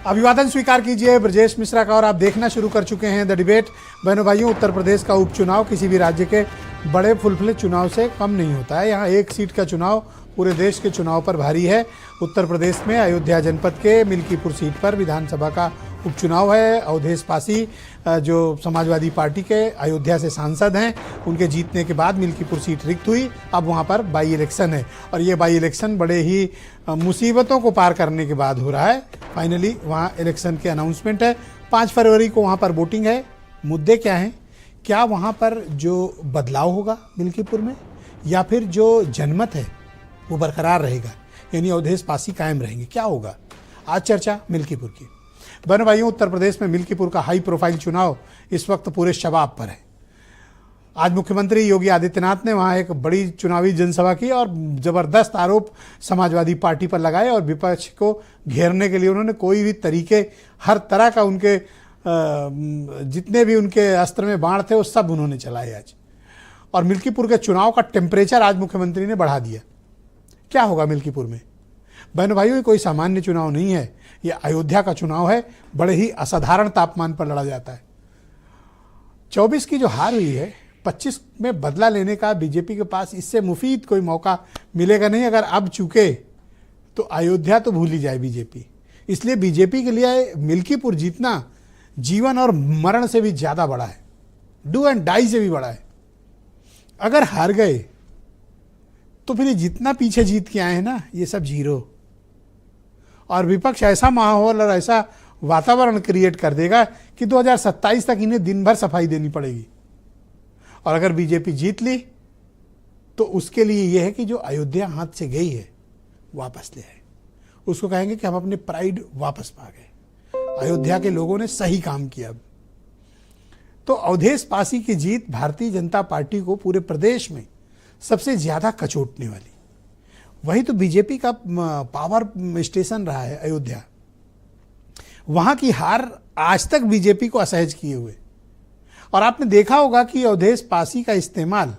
अभिवादन स्वीकार कीजिए ब्रजेश मिश्रा का। और आप देखना शुरू कर चुके हैं द डिबेट। बहनों भाइयों, उत्तर प्रदेश का उपचुनाव किसी भी राज्य के बड़े फुलफिले चुनाव से कम नहीं होता है। यहाँ एक सीट का चुनाव पूरे देश के चुनाव पर भारी है। उत्तर प्रदेश में अयोध्या जनपद के मिल्कीपुर सीट पर विधानसभा का उपचुनाव है। अवधेश पासी जो समाजवादी पार्टी के अयोध्या से सांसद हैं, उनके जीतने के बाद मिल्कीपुर सीट रिक्त हुई। अब वहाँ पर बाई इलेक्शन है और ये बाई इलेक्शन बड़े ही मुसीबतों को पार करने के बाद हो रहा है। फाइनली वहाँ इलेक्शन की अनाउंसमेंट है। 5 फरवरी को वहाँ पर वोटिंग है। मुद्दे क्या हैं? क्या वहाँ पर जो बदलाव होगा मिल्कीपुर में, या फिर जो जनमत है वो बरकरार रहेगा, यानी अवधेश पासी कायम रहेंगे? क्या होगा? आज चर्चा मिल्कीपुर की। बहनों भाइयों, उत्तर प्रदेश में मिल्कीपुर का हाई प्रोफाइल चुनाव इस वक्त पूरे शबाब पर है। आज मुख्यमंत्री योगी आदित्यनाथ ने वहां एक बड़ी चुनावी जनसभा की और जबरदस्त आरोप समाजवादी पार्टी पर लगाए और विपक्ष को घेरने के लिए उन्होंने कोई भी तरीके, हर तरह का उनके जितने भी उनके अस्त्र में बाण थे वो सब उन्होंने चलाए आज। और मिल्कीपुर के चुनाव का टेम्परेचर आज मुख्यमंत्री ने बढ़ा दिया। क्या होगा मिल्कीपुर में? बहनों भाइयों, ये कोई सामान्य चुनाव नहीं है, ये अयोध्या का चुनाव है। बड़े ही असाधारण तापमान पर लड़ा जाता है। 24 की जो हार हुई है, 25 में बदला लेने का बीजेपी के पास इससे मुफीद कोई मौका मिलेगा नहीं। अगर अब चूके तो अयोध्या तो भूल ही जाए बीजेपी। इसलिए बीजेपी के लिए मिल्कीपुर जीतना जीवन और मरण से भी ज़्यादा बड़ा है, डू एंड डाई से भी बड़ा है। अगर हार गए तो फिर जितना पीछे जीत के आए हैं ना, ये सब जीरो। और विपक्ष ऐसा माहौल और ऐसा वातावरण क्रिएट कर देगा कि 2027 तक इन्हें दिन भर सफाई देनी पड़ेगी। और अगर बीजेपी जीत ली तो उसके लिए यह है कि जो अयोध्या हाथ से गई है वापस ले आए। उसको कहेंगे कि हम अपने प्राइड वापस पा गए, अयोध्या के लोगों ने सही काम किया। तो अवधेश पासी की जीत भारतीय जनता पार्टी को पूरे प्रदेश में सबसे ज्यादा कचोटने वाली। वही तो बीजेपी का पावर स्टेशन रहा है अयोध्या। वहां की हार आज तक बीजेपी को असहज किए हुए। और आपने देखा होगा कि अवधेश पासी का इस्तेमाल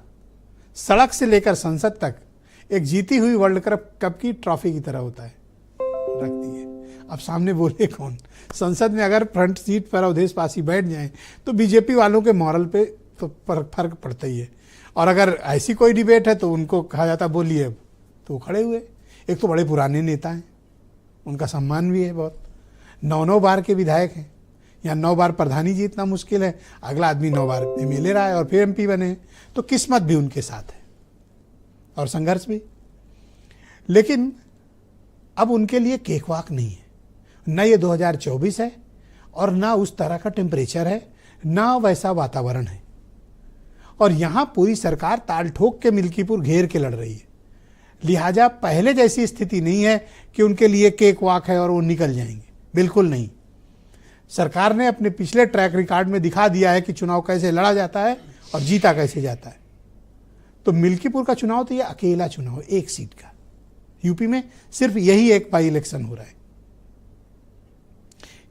सड़क से लेकर संसद तक एक जीती हुई वर्ल्ड कप की ट्रॉफी की तरह होता है। रखती है। अब सामने बोले कौन? संसद में अगर फ्रंट सीट पर अवधेश पासी बैठ जाएं तो बीजेपी वालों के मॉरल पे तो फर्क पड़ता ही है। और अगर ऐसी कोई डिबेट है तो उनको कहा जाता बोलिए, अब तो खड़े हुए। एक तो बड़े पुराने नेता हैं, उनका सम्मान भी है बहुत। 9 बार के विधायक हैं। या 9 बार प्रधानी जीतना मुश्किल है, अगला आदमी 9 बार एमएलए रहा है और फिर एमपी बने हैं। तो किस्मत भी उनके साथ है और संघर्ष भी। लेकिन अब उनके लिए केकवाक नहीं है। न ये 2024 है और ना उस तरह का टेम्परेचर है, ना वैसा वातावरण है। और यहां पूरी सरकार ताल ठोक के मिल्कीपुर घेर के लड़ रही है। लिहाजा पहले जैसी स्थिति नहीं है कि उनके लिए केक वाक है और वो निकल जाएंगे। बिल्कुल नहीं। सरकार ने अपने पिछले ट्रैक रिकॉर्ड में दिखा दिया है कि चुनाव कैसे लड़ा जाता है और जीता कैसे जाता है। तो मिल्कीपुर का चुनाव तो ये अकेला चुनाव है, एक सीट का। यूपी में सिर्फ यही एक बाई इलेक्शन हो रहा है।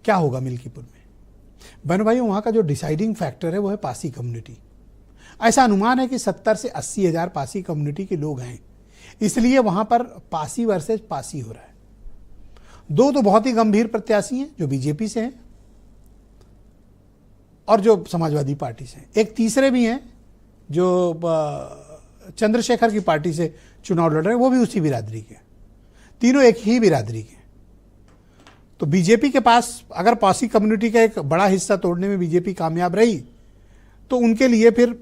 क्या होगा मिल्कीपुर में? बहनों भाई, वहां का जो डिसाइडिंग फैक्टर है वो है पासी कम्युनिटी। ऐसा अनुमान है कि 70 से 80 हजार पासी कम्युनिटी के लोग हैं। इसलिए वहां पर पासी वर्सेस पासी हो रहा है। 2 तो बहुत ही गंभीर प्रत्याशी हैं जो बीजेपी से हैं और जो समाजवादी पार्टी से हैं। एक तीसरे भी हैं जो चंद्रशेखर की पार्टी से चुनाव लड़ रहे हैं, वो भी उसी बिरादरी के। तीनों एक ही बिरादरी के। तो बीजेपी के पास अगर पासी कम्युनिटी का एक बड़ा हिस्सा तोड़ने में बीजेपी कामयाब रही तो उनके लिए फिर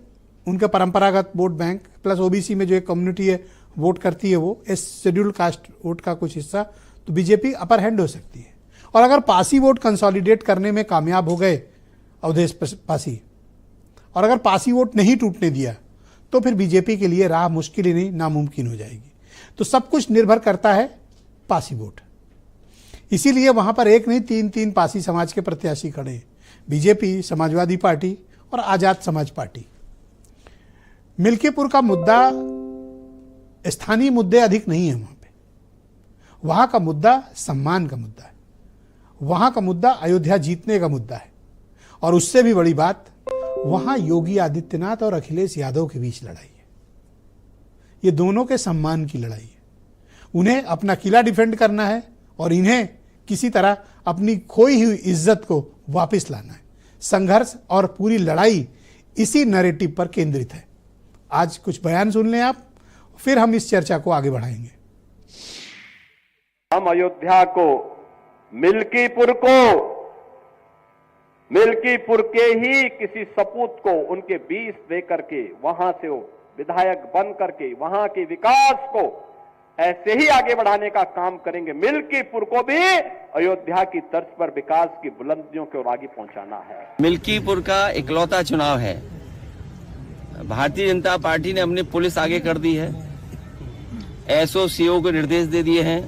उनके परंपरागत वोट बैंक प्लस ओबीसी में जो एक कम्युनिटी है वोट करती है, वो इस शेड्यूल्ड कास्ट वोट का कुछ हिस्सा, तो बीजेपी अपर हैंड हो सकती है। और अगर पासी वोट कंसोलिडेट करने में कामयाब हो गए अवधेश पासी, और अगर पासी वोट नहीं टूटने दिया तो फिर बीजेपी के लिए राह मुश्किल ही नहीं नामुमकिन हो जाएगी। तो सब कुछ निर्भर करता है पासी वोट। इसीलिए वहां पर एक नहीं 3 पासी समाज के प्रत्याशी खड़े हैं, बीजेपी, समाजवादी पार्टी और आजाद समाज पार्टी। मिल्कीपुर का मुद्दा स्थानीय मुद्दे अधिक नहीं है। वहां पे वहां का मुद्दा सम्मान का मुद्दा है। वहां का मुद्दा अयोध्या जीतने का मुद्दा है। और उससे भी बड़ी बात, वहां योगी आदित्यनाथ और अखिलेश यादव के बीच लड़ाई है। ये दोनों के सम्मान की लड़ाई है। उन्हें अपना किला डिफेंड करना है और इन्हें किसी तरह अपनी खोई हुई इज्जत को वापस लाना है। संघर्ष और पूरी लड़ाई इसी नैरेटिव पर केंद्रित है। आज कुछ बयान सुन लें आप, फिर हम इस चर्चा को आगे बढ़ाएंगे। हम अयोध्या को मिल्कीपुर के ही किसी सपूत को उनके बीस दे करके वहां से वो विधायक बन करके वहां के विकास को ऐसे ही आगे बढ़ाने का काम करेंगे। मिल्कीपुर को भी अयोध्या की तर्ज पर विकास की बुलंदियों की ओर आगे पहुंचाना है। मिल्कीपुर का इकलौता चुनाव है। भारतीय जनता पार्टी ने अपनी पुलिस आगे कर दी है, एसओ सीओ को निर्देश दे दिए हैं,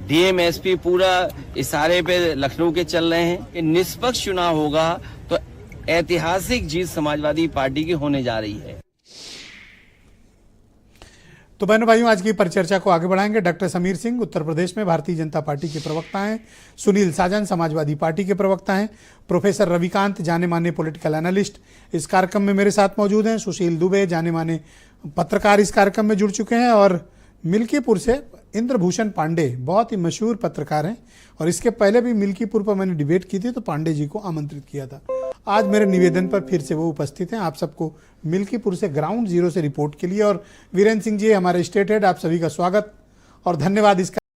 डीएम एसपी पूरा इशारे पे लखनऊ के चल रहे हैं कि निष्पक्ष चुनाव होगा तो ऐतिहासिक जीत समाजवादी पार्टी की होने जा रही है। तो बहनों भाइयों, आज की परिचर्चा को आगे बढ़ाएंगे। डॉक्टर समीर सिंह उत्तर प्रदेश में भारतीय जनता पार्टी के प्रवक्ता हैं, सुनील साजन समाजवादी पार्टी के प्रवक्ता हैं, प्रोफेसर रविकांत जाने माने पॉलिटिकल एनालिस्ट इस कार्यक्रम में मेरे साथ मौजूद हैं, सुशील दुबे जाने माने पत्रकार इस कार्यक्रम में जुड़ चुके हैं, और मिल्कीपुर से इंद्रभूषण पांडे बहुत ही मशहूर पत्रकार हैं, और इसके पहले भी मिल्कीपुर पर मैंने डिबेट की थी तो पांडे जी को आमंत्रित किया था। आज मेरे निवेदन पर फिर से वो उपस्थित हैं। आप सबको मिल्कीपुर से ग्राउंड जीरो से रिपोर्ट के लिए, और वीरेंद्र सिंह जी हमारे स्टेट हेड, आप सभी का स्वागत और धन्यवाद। इसका